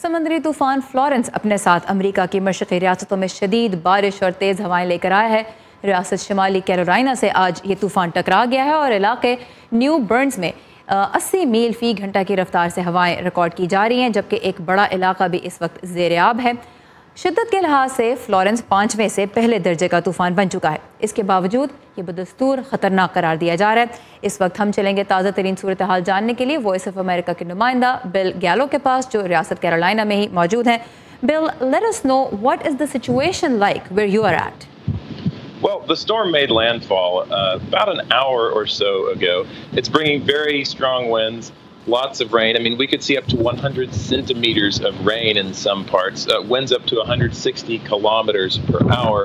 समंदरी तूफान फ्लोरेंस अपने साथ अमेरिका की मशरक़ी रियासतों में शदीद बारिश और तेज़ हवाएं लेकर आया है। रियासत शुमाली कैरोलिना से आज ये तूफान टकरा गया है और इलाके न्यू बर्न्स में 80 मील फ़ी घंटा की रफ्तार से हवाएं रिकॉर्ड की जा रही हैं, जबकि एक बड़ा इलाका भी इस वक्त ज़ेर-ए-आब है। शिद्दत के लिहाज से फ्लोरेंस 5वें से पहले दर्जे का तूफ़ान बन चुका है। इसके बावजूद ये बदस्तूर ख़तरनाक करार दिया जा रहा है। इस वक्त हम चलेंगे ताज़ा तरीन सूरत हाल जानने के लिए वॉइस ऑफ अमेरिका के नुमाइंदा बिल गैलो के पास, जो रियासत कैरोलिना में ही मौजूद हैं। Bill, let us know what is the situation like where you are at? Well, the storm made landfall about an hour or so ago. It's bringing very strong winds, lots of rain. I mean, we could see up to 100 centimeters of rain in some parts, winds up to 160 kilometers per hour.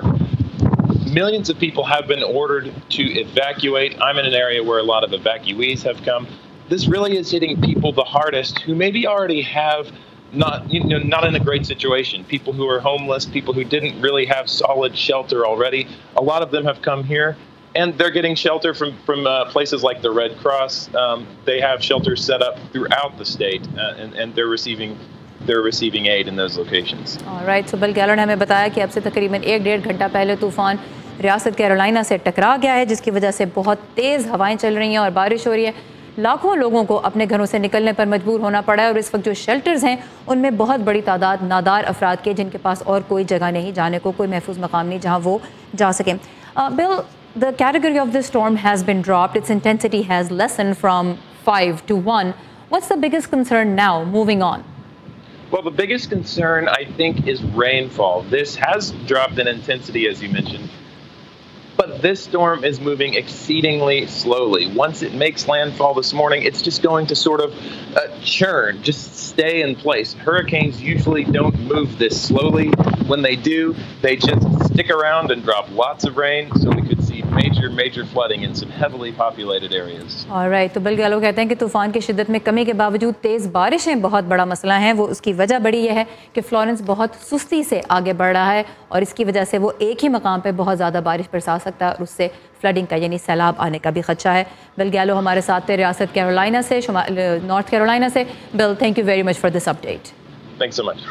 Millions of people have been ordered to evacuate. I'm in an area where a lot of evacuees have come. This really is hitting people the hardest who maybe already have not in a great situation. People who are homeless, people who didn't really have solid shelter already. A lot of them have come here, and they're getting shelter from places like the Red Cross. They have shelters set up throughout the state, and they're receiving aid in those locations. All right, so bill गैलो ने हमें बताया कि अब से तकरीबन 1-1.5 घंटा पहले तूफान रियासत कैरोलिना से टकरा गया है, जिसकी वजह से बहुत तेज़ हवाएं चल रही हैं और बारिश हो रही है। लाखों लोगों को अपने घरों से निकलने पर मजबूर होना पड़ा है और इस वक्त जो शेल्टर्स हैं उनमें बहुत बड़ी तादाद नादार अफराद के, जिनके पास और कोई जगह नहीं जाने को, कोई महफूज मकाम नहीं जहाँ वो जा सकें। Bill, the category of this storm has been dropped. Its intensity has lessened from 5 to 1. What's the biggest concern now, moving on? Well, the biggest concern, I think, is rainfall. This has dropped in intensity, as you mentioned, but this storm is moving exceedingly slowly. Once it makes landfall this morning, it's just going to sort of churn, just stay in place. Hurricanes usually don't move this slowly. When they do, they just stick around and drop lots of rain, so we could see major flooding in some heavily populated areas. All right, तो bill गैलो कहते हैं कि तूफान की शिद्दत में कमी के बावजूद तेज़ बारिशें बहुत बड़ा मसला हैं। वो उसकी वजह बड़ी यह है कि फ्लोरेंस बहुत सुस्ती से आगे बढ़ रहा है और इसकी वजह से वो एक ही मकाम पे बहुत ज़्यादा बारिश बरसा सकता है और उससे फ्लडिंग का यानी सैलाब आने का भी खदशा है। बिल गैलो हमारे साथ थे रियासत कैरोलिना से, नॉर्थ कैरोलिना से। Bill, thank you very much for this update. Thanks so much.